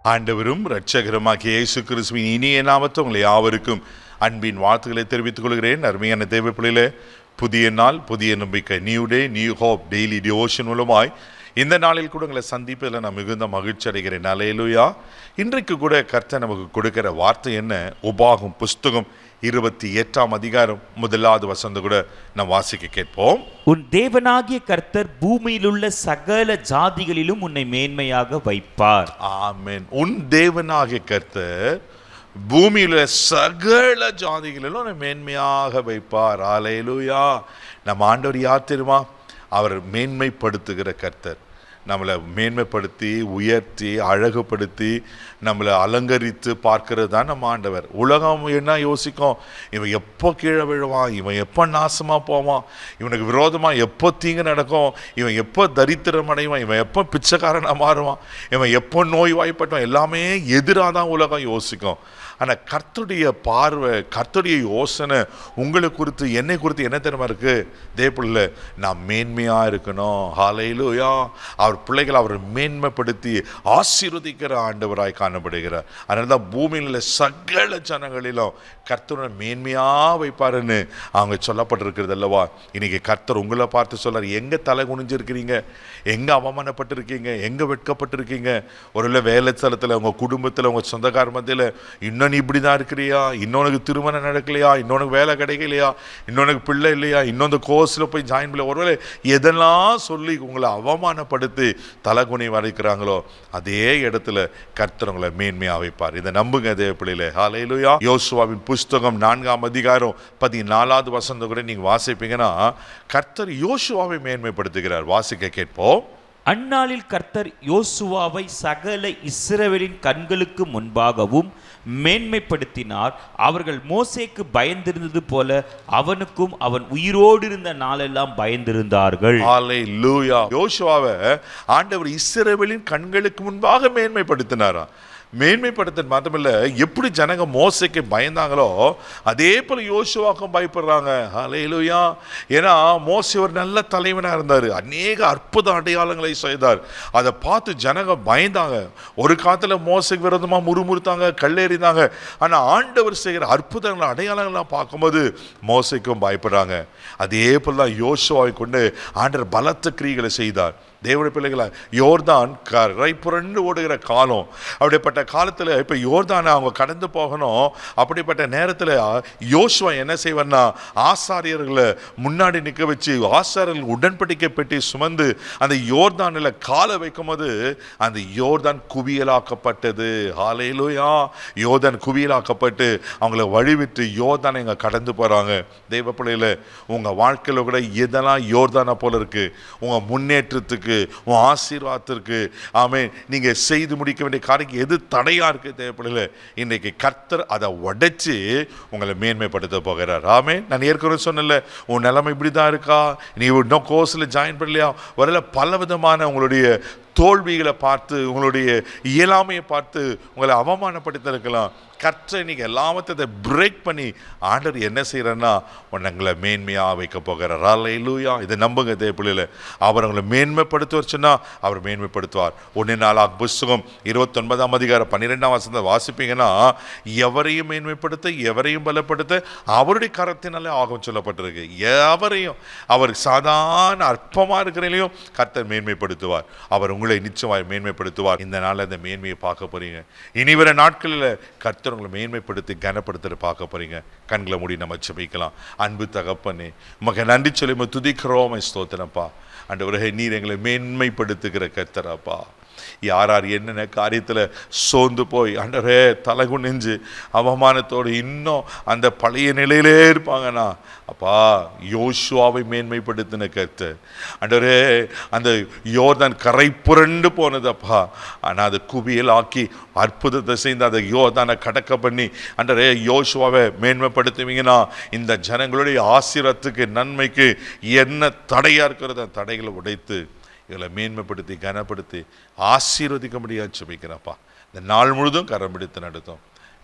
ஆண்டவரும் இரட்சகருமாகிய இயேசு கிறிஸ்துவின் இனிய நாமத்தில் உங்களை யாவருக்கும் அன்பின் வாழ்த்துக்களை தெரிவித்துக் கொள்கிறேன். அருமையான தேவ பிள்ளைகளே, புதிய நாள், புதிய நம்பிக்கை, new day new hope daily devotion மூலமாய் இந்த நாளில் கூட உங்களை சந்திப்பதில் நான் மிகுந்த மகிழ்ச்சி அடைகிறேன். அல்லேலூயா. இன்றைக்கு கூட கர்த்தர் நமக்கு கொடுக்கிற வார்த்தை என்ன? உபாகம் புஸ்தகம் 28ஆம் அதிகாரம் 1வது வசனம் கூட நாம் வாசிக்க கேட்போம். உன் தேவனாகிய கர்த்தர் பூமியிலுள்ள சகல ஜாதிகளிலும் உன்னை மேன்மையாக வைப்பார். ஆமென். உன் தேவனாகிய கர்த்தர் பூமியில சகல ஜாதிகளிலும் உன்னை மேன்மையாக வைப்பார். அல்லேலூயா. நம்ம ஆண்டவர் யார் தெரியுமா? அவர் மேன்மைப்படுத்துகிற கர்த்தர். நம்மளை மேன்மைப்படுத்தி உயர்த்தி அழகுபடுத்தி நம்மளை அலங்கரித்து பார்க்கறது தான் நம்ம ஆண்டவர். உலகம் என்ன யோசிக்கும்? இவன் எப்போ கீழே விழுவான், இவன் எப்போ நாசமாக போவான், இவனுக்கு விரோதமாக எப்போ தீங்கு நடக்கும், இவன் எப்போ தரித்திரம் அடைவான், இவன் எப்போ பிச்சைக்காரனாக மாறுவான், இவன் எப்போ நோய் வாய்ப்பட்டான், எல்லாமே எதிராக தான் உலகம் யோசிக்கும். ஆனால் கர்த்தருடைய பார்வை, கர்த்தருடைய யோசனை உங்களை குறித்து, என்னை குறித்து என்ன தெரியுமா இருக்கு? தேவப்பிள்ளை, நான் மேன்மையாக இருக்கணும். ஹல்லேலூயா. அவர் பிள்ளைகளை அவர் மேன்மைப்படுத்தி ஆசீர்வதிக்கிற ஆண்டவராய் காணப்படுகிறார். அதனால தான் பூமியில் உள்ள சகல ஜனங்களிலும் கர்த்தரை மேன்மையாக வைப்பாருன்னு அவங்க சொல்லப்பட்டிருக்கிறது அல்லவா? இன்னைக்கு கர்த்தர் உங்களை பார்த்து சொல்றார், எங்கே தலை குனிஞ்சிருக்கிறீங்க, எங்கே அவமானப்பட்டிருக்கீங்க, எங்கே வெட்கப்பட்டிருக்கீங்க? ஒருவேளை வேலை ஸ்தலத்தில், உங்கள் குடும்பத்தில், உங்கள் சொந்தக்கார மத்தியில் இன்னும் நீ இப்படி தான் இருக்கிறியா, இன்னொன்று திருமணம் நடக்கலையா, இன்னொன்று வேலை கிடைக்கலையா, இன்னொன்று பிள்ளை இல்லையா, இன்னொன்று கோர்ஸில் போய் ஜாயின் பண்ணல, ஒருவேளை எதெல்லாம் சொல்லி உங்களை அவமானப்படுத்தி தலைகுனி வரைக்கிறாங்களோ அதே இடத்துல கர்த்தர் உங்களை மேன்மையாக வைப்பார். இதை நம்புங்க தேவ பிள்ளைகளே. ஹல்லேலூயா. யோசுவாவின் புஸ்தகம் 4ஆம் அதிகாரம் 14வது வசனம் கூட நீங்க வாசிப்பீங்கன்னா கர்த்தர் யோசுவாவை மேன்மைப்படுத்துகிறார். வாசிக்க கேட்போம். அந்நாளில் கர்த்தர் யோசுவாவை சகல இஸ்ரவேலின் கண்களுக்கு முன்பாகவும் மேன்மைப்படுத்தினார். அவர்கள் மோசேக்கு பயந்திருந்தது போல அவனுக்கும் அவன் உயிரோடு இருந்த நாளெல்லாம் பயந்திருந்தார்கள். ஹல்லேலூயா. யோசுவாவை ஆண்டவர் இஸ்ரவேலின் கண்களுக்கு முன்பாக மேன்மைப்படுத்தினாரா? மேன்மைப்படுத்த மாத்திரமில்ல, எப்படி ஜனங்க மோசைக்கு பயந்தாங்களோ அதே போல யோசுவாக்கும் பயப்படுறாங்க. ஹல்லேலூயா. ஏன்னா மோசே ஒரு நல்ல தலைவனாக இருந்தார், அநேக அற்புத அடையாளங்களை செய்தார். அதை பார்த்து ஜனங்க பயந்தாங்க. ஒரு காலத்தில் மோசைக்கு விரோதமாக முறுமுறுத்தாங்க, கல்லெறிந்தாங்க. ஆனால் ஆண்டவர் செய்கிற அற்புதங்கள் அடையாளங்கள்லாம் பார்க்கும்போது மோசைக்கும் பயப்படுறாங்க. அதே போல தான் யோசுவாவை கொண்டு ஆண்டவர் பலத்த கிரியைகளை செய்தார். தேவனுடைய பிள்ளைகளா, யோர்தான் கரை புரண்டு ஓடுகிற காலம். அப்படிப்பட்ட காலத்தில் இப்போ யோர்தானை அவங்க கடந்து போகணும். அப்படிப்பட்ட நேரத்தில் யோசுவா என்ன செய்வார்னா, ஆசாரியர்களை முன்னாடி நிற்க வச்சு ஆசாரியர்கள் உடன்படிக்கை பெட்டி சுமந்து அந்த யோர்தானில் காலை வைக்கும் போது அந்த யோர்தான் குவியலாக்கப்பட்டது. ஹல்லேலூயா. யோர்தான் குவியலாக்கப்பட்டு அவங்கள வழிவிட்டு யோர்தானை இங்கே கடந்து போகிறாங்க. தெய்வ பிள்ளைகளை, உங்கள் வாழ்க்கையில் கூட எதெல்லாம் யோர்தானை போல இருக்கு, உங்கள் முன்னேற்றத்துக்கு, உன் ஆசீர்வாதத்திற்கு, ஆமென், நீங்க செய்து முடிக்க வேண்டிய காரியம் எது தடையா இருக்கு தேவைப்படல, இன்னைக்கு கர்த்தர் அதை உடைச்சு உங்களை மேன்மைப்படுத்த போகிறார். ஆமென். நான் ஏற்கனவே சொன்னல, உன் நிலைமை இப்படிதான் இருக்கா, நீ இன்னும் கோர்ஸ்ல ஜாயின் பண்ணலையா, வரல பல விதமான உங்களுடைய தோல்விகளை பார்த்து, உங்களுடைய இயலாமையை பார்த்து உங்களை அவமானப்படுத்த இருக்கலாம். கர்த்தர் இன்னைக்கு எல்லாமத்தை பிரேக் பண்ணி ஆண்டவர் என்ன செய்யறன்னா உங்களை மேன்மையாக வைக்க போகிறார். ஹல்லேலூயா. இதை நம்புங்க தேவ பிள்ளைகளே. அவர் உங்களை மேன்மைப்படுத்துவார் சொன்னா அவர் மேன்மைப்படுத்துவார். 1 நாளாகமம் புஸ்தகம் 29ஆம் அதிகாரம் 12ஆம் வசனத்தை வாசிப்பீங்கன்னா, எவரையும் மேன்மைப்படுத்த, எவரையும் பலப்படுத்த அவருடைய கரத்தினாலே ஆகும் சொல்லப்பட்டிருக்கு. எவரையும், அவர் சாதாரண அற்பமாக இருக்கிறதையும் கர்த்தர் மேன்மைப்படுத்துவார். அவர் உங்களை நிச்சயமாய் மேன்மைப்படுத்துவார். இந்த நாளில் அந்த மேன்மையை பார்க்க போறீங்க. இனி வர நாட்களில் கர்த்தர் உங்களை மேன்மைப்படுத்தி கனப்படுத்த பார்க்க போறீங்க. கண்களை மூடி நம்ம ஜெபிக்கலாம். அன்பு தகப்பனே, உமக்கு நன்றி சொல்லி துதிக்கிறோம், ஸ்தோத்திரப்பா. ஆண்டவரே, நீர் எங்களை மேன்மைப்படுத்துகிற கர்த்தராப்பா. யார் யார் என்னென்ன காரியத்தில் சோர்ந்து போய் ஆண்டவரே தலை குனிஞ்சு அவமானத்தோடு இன்னும் அந்த பழைய நிலையிலே இருப்பாங்கண்ணா, அப்பா யோசுவாவை மேன்மைப்படுத்தின கர்த்தர். ஆண்டவரே, அந்த யோர்தான் கரை புரண்டு போனதப்பா, ஆனால் அதை குவியல் ஆக்கி அற்புதத்தை செய்து அதை யோர்தானை கடக்க பண்ணி ஆண்டவரே யோசுவாவை மேன்மைப்படுத்துவீங்கன்னா இந்த ஜனங்களுடைய ஆசீர்வாதத்துக்கு, நன்மைக்கு என்ன தடையாக இருக்கிறத தடைகளை உடைத்து இவளை மேன்மைப்படுத்தி கனப்படுத்தி ஆசீர்வதிக்க முடியாது ஜெபிக்கிறப்பா. இந்த நாள் முழுதும் கரம் பிடித்து நடத்தும்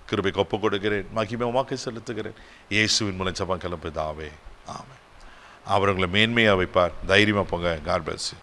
கிருபைக்கு ஒப்பு கொடுக்கிறேன். மகிமை உமக்கு செலுத்துகிறேன். இயேசுவின் மூலம் ஜெபம் கிளம்புதாவே. ஆமென். அவர் உங்களை மேன்மையாக வைப்பார். தைரியமாக போங்க. God bless you.